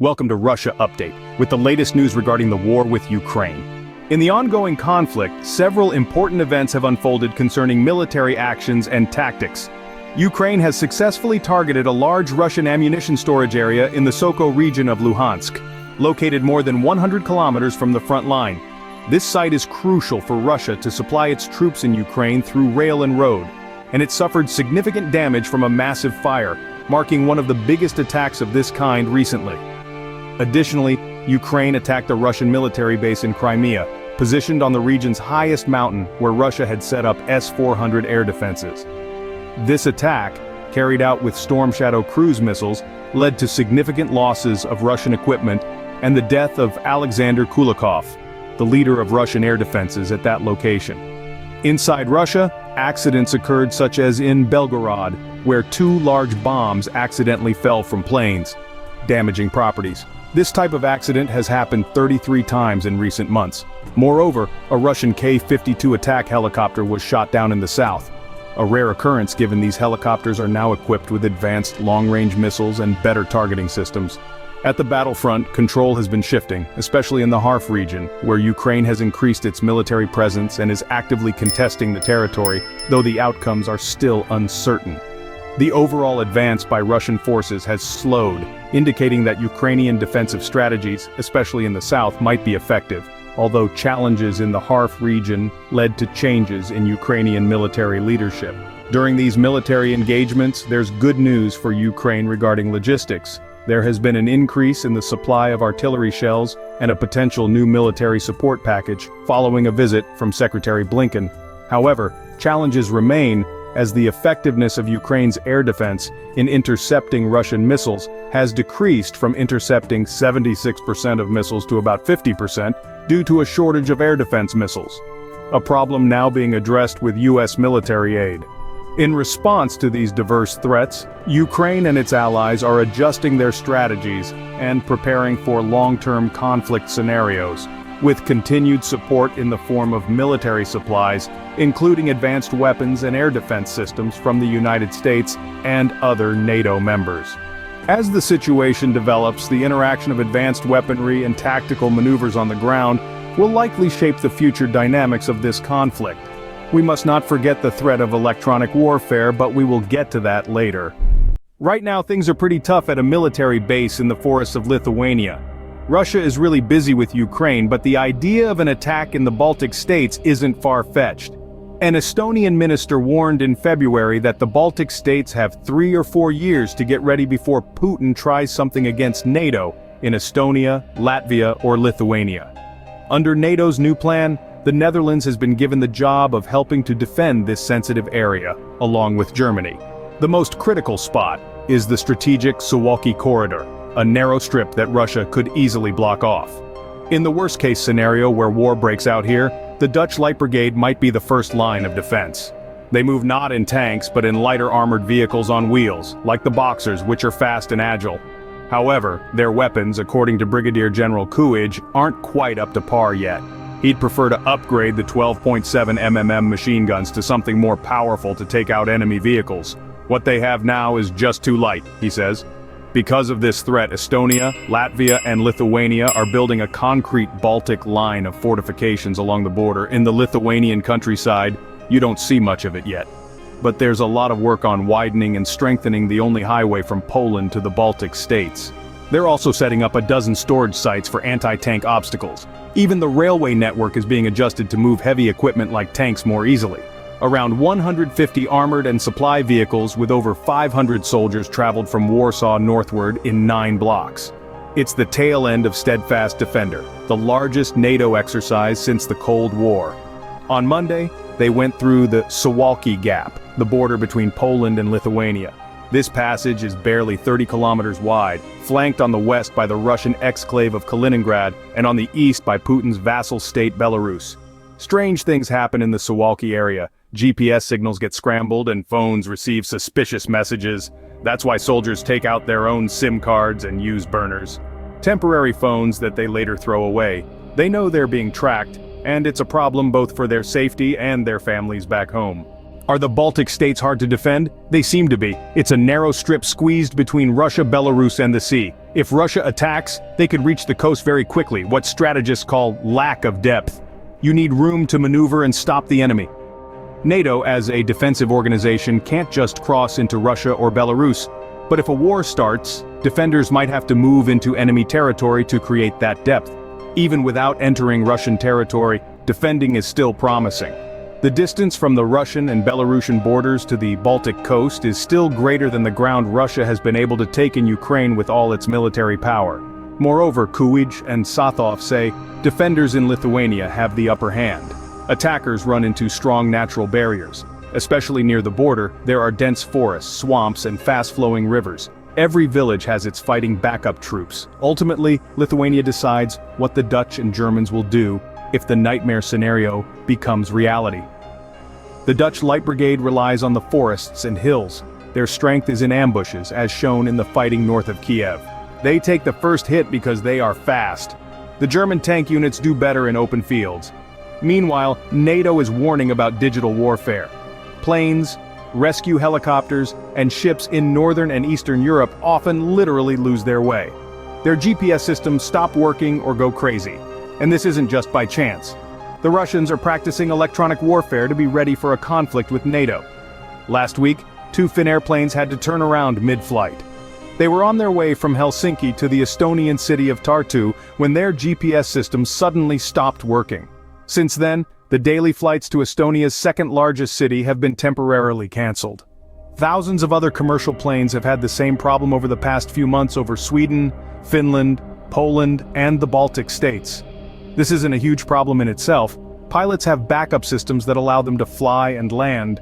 Welcome to Russia Update, with the latest news regarding the war with Ukraine. In the ongoing conflict, several important events have unfolded concerning military actions and tactics. Ukraine has successfully targeted a large Russian ammunition storage area in the Soko region of Luhansk, located more than 100 kilometers from the front line. This site is crucial for Russia to supply its troops in Ukraine through rail and road, and it suffered significant damage from a massive fire, marking one of the biggest attacks of this kind recently. Additionally, Ukraine attacked a Russian military base in Crimea, positioned on the region's highest mountain where Russia had set up S-400 air defenses. This attack, carried out with Storm Shadow cruise missiles, led to significant losses of Russian equipment and the death of Alexander Kulikov, the leader of Russian air defenses at that location. Inside Russia, accidents occurred such as in Belgorod, where two large bombs accidentally fell from planes, damaging properties. This type of accident has happened 33 times in recent months. Moreover, a Russian K-52 attack helicopter was shot down in the south. A rare occurrence given these helicopters are now equipped with advanced long-range missiles and better targeting systems. At the battlefront, control has been shifting, especially in the Kharkiv region, where Ukraine has increased its military presence and is actively contesting the territory, though the outcomes are still uncertain. The overall advance by Russian forces has slowed, indicating that Ukrainian defensive strategies, especially in the south, might be effective, although challenges in the Kharkiv region led to changes in Ukrainian military leadership. During these military engagements, there's good news for Ukraine regarding logistics. There has been an increase in the supply of artillery shells and a potential new military support package following a visit from Secretary Blinken. However, challenges remain, as the effectiveness of Ukraine's air defense in intercepting Russian missiles has decreased from intercepting 76% of missiles to about 50% due to a shortage of air defense missiles, a problem now being addressed with U.S. military aid. In response to these diverse threats, Ukraine and its allies are adjusting their strategies and preparing for long-term conflict scenarios, with continued support in the form of military supplies, including advanced weapons and air defense systems from the United States and other NATO members. As the situation develops, the interaction of advanced weaponry and tactical maneuvers on the ground will likely shape the future dynamics of this conflict. We must not forget the threat of electronic warfare, but we will get to that later. Right now, things are pretty tough at a military base in the forests of Lithuania. Russia is really busy with Ukraine, but the idea of an attack in the Baltic states isn't far-fetched. An Estonian minister warned in February that the Baltic states have 3 or 4 years to get ready before Putin tries something against NATO in Estonia, Latvia, or Lithuania. Under NATO's new plan, the Netherlands has been given the job of helping to defend this sensitive area, along with Germany. The most critical spot is the strategic Suwalki corridor, a narrow strip that Russia could easily block off. In the worst-case scenario where war breaks out here, the Dutch Light Brigade might be the first line of defense. They move not in tanks but in lighter armored vehicles on wheels, like the Boxers, which are fast and agile. However, their weapons, according to Brigadier General Coolidge, aren't quite up to par yet. He'd prefer to upgrade the 12.7 mm machine guns to something more powerful to take out enemy vehicles. What they have now is just too light, he says. Because of this threat, Estonia, Latvia, and Lithuania are building a concrete Baltic line of fortifications along the border. In the Lithuanian countryside, you don't see much of it yet. But there's a lot of work on widening and strengthening the only highway from Poland to the Baltic states. They're also setting up a dozen storage sites for anti-tank obstacles. Even the railway network is being adjusted to move heavy equipment like tanks more easily. Around 150 armored and supply vehicles with over 500 soldiers traveled from Warsaw northward in 9 blocks. It's the tail end of Steadfast Defender, the largest NATO exercise since the Cold War. On Monday, they went through the Suwalki Gap, the border between Poland and Lithuania. This passage is barely 30 kilometers wide, flanked on the west by the Russian exclave of Kaliningrad and on the east by Putin's vassal state Belarus. Strange things happen in the Suwalki area. GPS signals get scrambled and phones receive suspicious messages. That's why soldiers take out their own SIM cards and use burners. Temporary phones that they later throw away. They know they're being tracked, and it's a problem both for their safety and their families back home. Are the Baltic states hard to defend? They seem to be. It's a narrow strip squeezed between Russia, Belarus, and the sea. If Russia attacks, they could reach the coast very quickly, what strategists call lack of depth. You need room to maneuver and stop the enemy. NATO, as a defensive organization, can't just cross into Russia or Belarus. But if a war starts, defenders might have to move into enemy territory to create that depth. Even without entering Russian territory, defending is still promising. The distance from the Russian and Belarusian borders to the Baltic coast is still greater than the ground Russia has been able to take in Ukraine with all its military power. Moreover, Kuij and Satov say, defenders in Lithuania have the upper hand. Attackers run into strong natural barriers. Especially near the border, there are dense forests, swamps, and fast-flowing rivers. Every village has its fighting backup troops. Ultimately, Lithuania decides what the Dutch and Germans will do if the nightmare scenario becomes reality. The Dutch Light Brigade relies on the forests and hills. Their strength is in ambushes, as shown in the fighting north of Kiev. They take the first hit because they are fast. The German tank units do better in open fields. Meanwhile, NATO is warning about digital warfare. Planes, rescue helicopters, and ships in northern and eastern Europe often literally lose their way. Their GPS systems stop working or go crazy. And this isn't just by chance. The Russians are practicing electronic warfare to be ready for a conflict with NATO. Last week, 2 Finnair planes had to turn around mid-flight. They were on their way from Helsinki to the Estonian city of Tartu when their GPS systems suddenly stopped working. Since then, the daily flights to Estonia's second-largest city have been temporarily cancelled. Thousands of other commercial planes have had the same problem over the past few months over Sweden, Finland, Poland, and the Baltic states. This isn't a huge problem in itself. Pilots have backup systems that allow them to fly and land.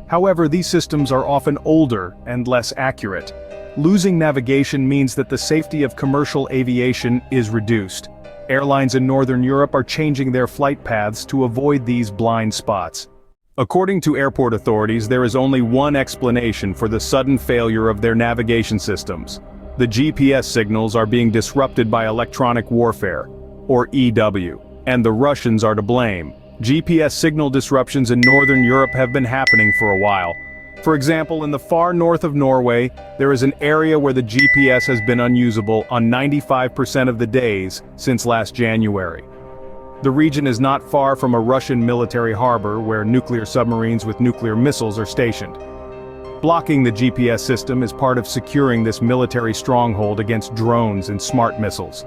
However, these systems are often older and less accurate. Losing navigation means that the safety of commercial aviation is reduced. Airlines in Northern Europe are changing their flight paths to avoid these blind spots. According to airport authorities, there is only one explanation for the sudden failure of their navigation systems. The GPS signals are being disrupted by electronic warfare, or EW, and the Russians are to blame. GPS signal disruptions in Northern Europe have been happening for a while. For example, in the far north of Norway, there is an area where the GPS has been unusable on 95% of the days since last January. The region is not far from a Russian military harbor where nuclear submarines with nuclear missiles are stationed. Blocking the GPS system is part of securing this military stronghold against drones and smart missiles.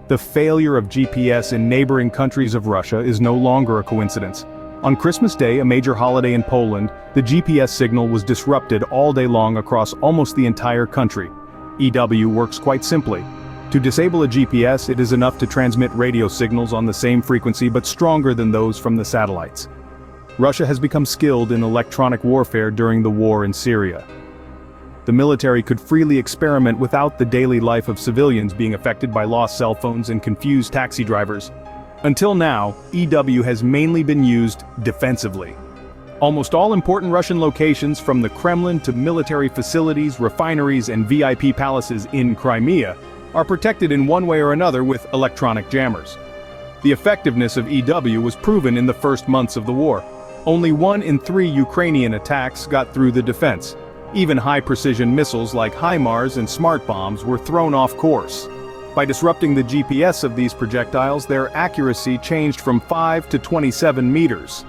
The failure of GPS in neighboring countries of Russia is no longer a coincidence. On Christmas Day, a major holiday in Poland, the GPS signal was disrupted all day long across almost the entire country. EW works quite simply. To disable a GPS, it is enough to transmit radio signals on the same frequency but stronger than those from the satellites. Russia has become skilled in electronic warfare during the war in Syria. The military could freely experiment without the daily life of civilians being affected by lost cell phones and confused taxi drivers. Until now, EW has mainly been used defensively. Almost all important Russian locations, from the Kremlin to military facilities, refineries, and VIP palaces in Crimea, are protected in one way or another with electronic jammers. The effectiveness of EW was proven in the first months of the war. Only 1 in 3 Ukrainian attacks got through the defense. Even high-precision missiles like HIMARS and smart bombs were thrown off course. By disrupting the GPS of these projectiles, their accuracy changed from 5 to 27 meters.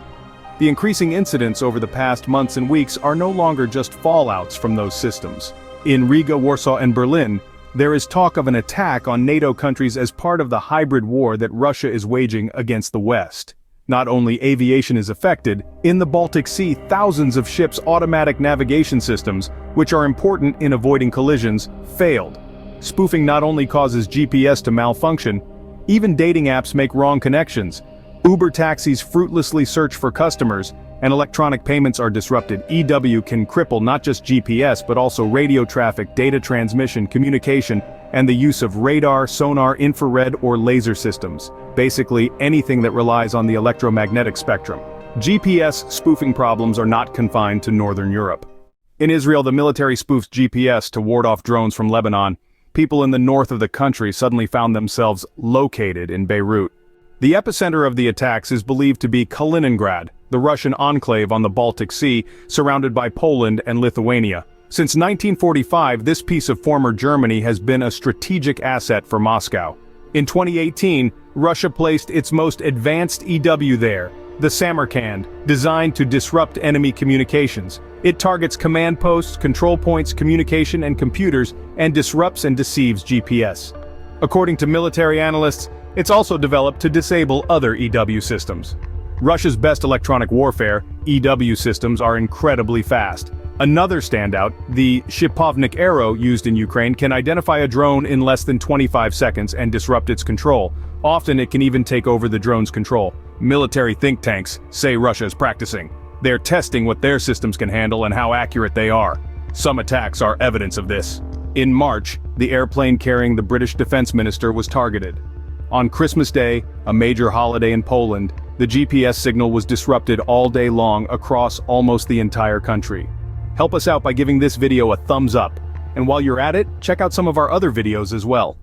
The increasing incidents over the past months and weeks are no longer just fallouts from those systems. In Riga, Warsaw, and Berlin, there is talk of an attack on NATO countries as part of the hybrid war that Russia is waging against the West. Not only aviation is affected, in the Baltic Sea thousands of ships' automatic navigation systems, which are important in avoiding collisions, failed. Spoofing not only causes GPS to malfunction, even dating apps make wrong connections. Uber taxis fruitlessly search for customers, and electronic payments are disrupted. EW can cripple not just GPS but also radio traffic, data transmission, communication, and the use of radar, sonar, infrared, or laser systems. Basically, anything that relies on the electromagnetic spectrum. GPS spoofing problems are not confined to Northern Europe. In Israel, the military spoofed GPS to ward off drones from Lebanon. People in the north of the country suddenly found themselves located in Beirut. The epicenter of the attacks is believed to be Kaliningrad, the Russian enclave on the Baltic Sea, surrounded by Poland and Lithuania. Since 1945, this piece of former Germany has been a strategic asset for Moscow. In 2018, Russia placed its most advanced EW there, the Samarkand, designed to disrupt enemy communications. It targets command posts, control points, communication and computers, and disrupts and deceives GPS. According to military analysts, it's also developed to disable other EW systems. Russia's best electronic warfare, EW systems, are incredibly fast. Another standout, the Shipovnik Arrow used in Ukraine, can identify a drone in less than 25 seconds and disrupt its control. Often it can even take over the drone's control. Military think tanks say Russia is practicing. They're testing what their systems can handle and how accurate they are. Some attacks are evidence of this. In March, the airplane carrying the British defense minister was targeted. On Christmas Day, a major holiday in Poland, the GPS signal was disrupted all day long across almost the entire country. Help us out by giving this video a thumbs up. And while you're at it, check out some of our other videos as well.